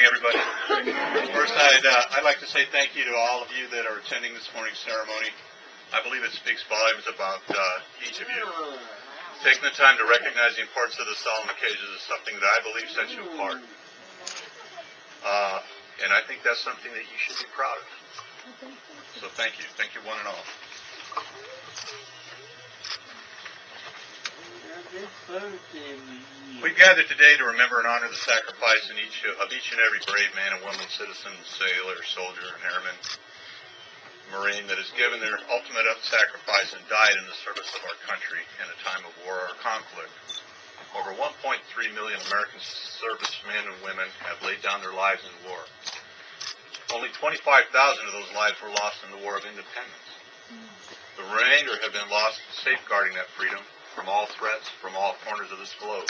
morning, everybody. First, I'd like to say thank you to all of you that are attending this morning's ceremony. I believe it speaks volumes about each of you. Taking the time to recognize the importance of this solemn occasion is something that I believe sets you apart. And I think that's something that you should be proud of. So thank you. Thank you, one and all. We've gathered today to remember and honor the sacrifice of each and every brave man and woman, citizen, sailor, soldier, and airman, Marine that has given their ultimate sacrifice and died in the service of our country in a time of war or conflict. Over 1.3 million American servicemen and women have laid down their lives in war. Only 25,000 of those lives were lost in the War of Independence. The remainder have been lost safeguarding that freedom from all threats, from all corners of this globe.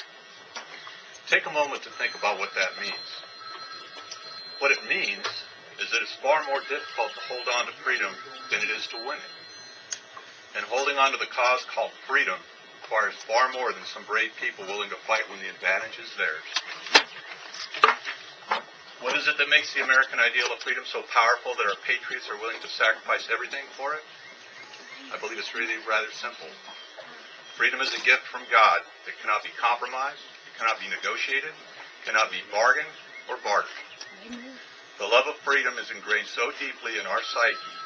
Take a moment to think about what that means. What it means is that it's far more difficult to hold on to freedom than it is to win it. And holding on to the cause called freedom requires far more than some brave people willing to fight when the advantage is theirs. What is it that makes the American ideal of freedom so powerful that our patriots are willing to sacrifice everything for it? I believe it's really rather simple. Freedom is a gift from God that cannot be compromised, it cannot be negotiated, cannot be bargained or bartered. The love of freedom is ingrained so deeply in our psyche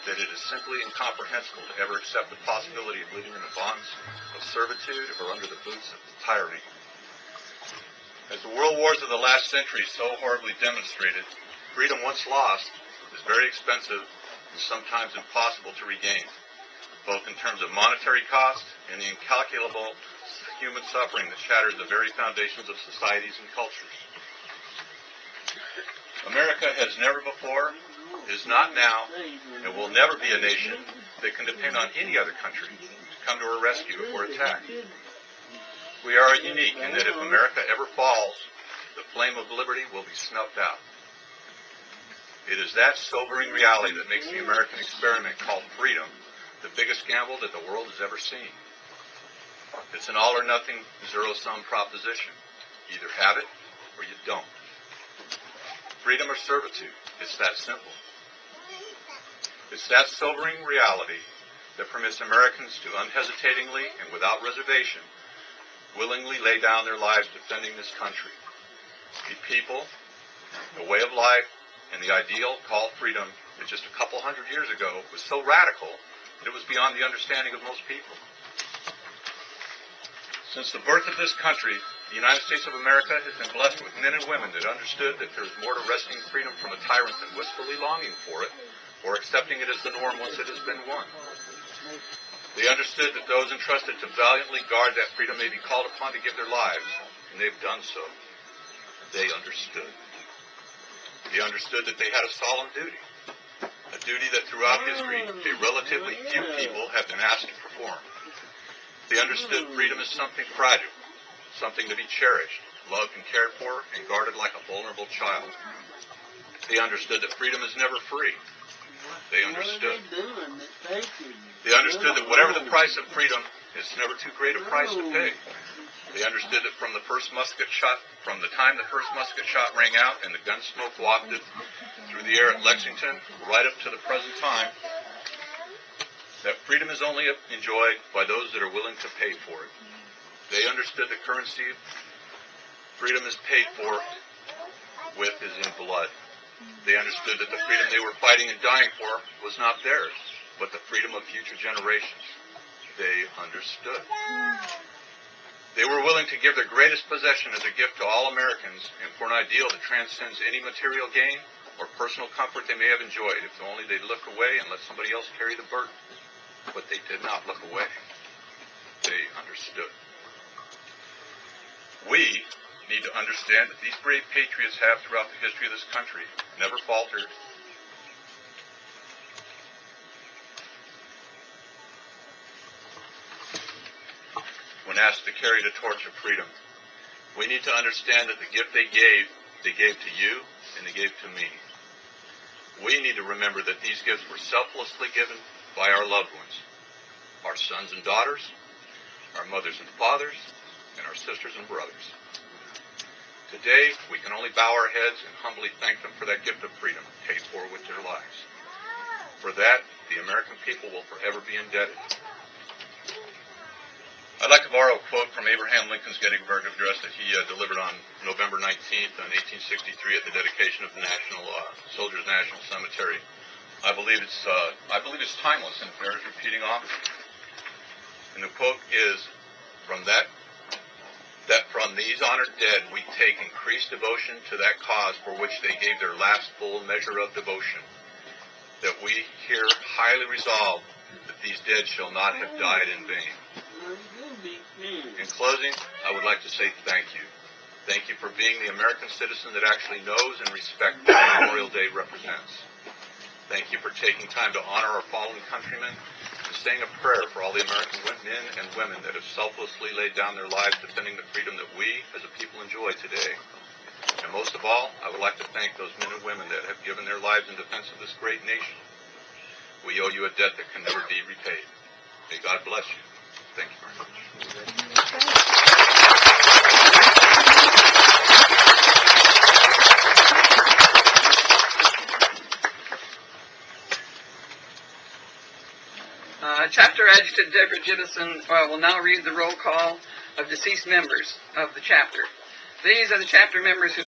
that it is simply incomprehensible to ever accept the possibility of living in the bonds of servitude or under the boots of tyranny. As the world wars of the last century so horribly demonstrated, freedom once lost is very expensive and sometimes impossible to regain, both in terms of monetary cost and the incalculable human suffering that shatters the very foundations of societies and cultures. America has never before, is not now, and will never be a nation that can depend on any other country to come to our rescue if we're attacked. We are unique in that if America ever falls, the flame of liberty will be snuffed out. It is that sobering reality that makes the American experiment called freedom the biggest gamble that the world has ever seen. It's an all-or-nothing, zero-sum proposition. You either have it or you don't. Freedom or servitude. It's that simple. It's that sobering reality that permits Americans to unhesitatingly and without reservation willingly lay down their lives defending this country. The people, the way of life, and the ideal called freedom that just a couple hundred years ago was so radical that it was beyond the understanding of most people. Since the birth of this country, the United States of America has been blessed with men and women that understood that there is more to wresting freedom from a tyrant than wistfully longing for it or accepting it as the norm once it has been won. They understood that those entrusted to valiantly guard that freedom may be called upon to give their lives, and they've done so. They understood. They understood that they had a solemn duty. A duty that throughout history, a relatively few people have been asked to perform. They understood freedom is something fragile, something to be cherished, loved and cared for, and guarded like a vulnerable child. They understood that freedom is never free. They understood. They understood that whatever the price of freedom, it's never too great a price to pay. They understood that from the time the first musket shot rang out and the gun smoke wafted through the air at Lexington, right up to the present time, that freedom is only enjoyed by those that are willing to pay for it. They understood the currency freedom is paid for with is in blood. They understood that the freedom they were fighting and dying for was not theirs, but the freedom of future generations. They understood. They were willing to give their greatest possession as a gift to all Americans and for an ideal that transcends any material gain or personal comfort they may have enjoyed if only they'd look away and let somebody else carry the burden. But they did not look away. They understood. We need to understand that these brave patriots have throughout the history of this country never faltered, when asked to carry the torch of freedom. We need to understand that the gift they gave to you and they gave to me. We need to remember that these gifts were selflessly given by our loved ones, our sons and daughters, our mothers and fathers, and our sisters and brothers. Today, we can only bow our heads and humbly thank them for that gift of freedom paid for with their lives. For that, the American people will forever be indebted. I'd like to borrow a quote from Abraham Lincoln's Gettysburg Address that he delivered on November 19th, 1863, at the dedication of the Soldiers' National Cemetery. I believe it's timeless and bears repeating often. And the quote is, that from these honored dead we take increased devotion to that cause for which they gave their last full measure of devotion, that we here highly resolve that these dead shall not have died in vain. In closing, I would like to say thank you. Thank you for being the American citizen that actually knows and respects what Memorial Day represents. Thank you for taking time to honor our fallen countrymen and saying a prayer for all the American men and women that have selflessly laid down their lives defending the freedom that we as a people enjoy today. And most of all, I would like to thank those men and women that have given their lives in defense of this great nation. We owe you a debt that can never be repaid. May God bless you. Thank you very much. Chapter Adjutant Deborah Jibbison will now read the roll call of deceased members of the chapter. These are the chapter members who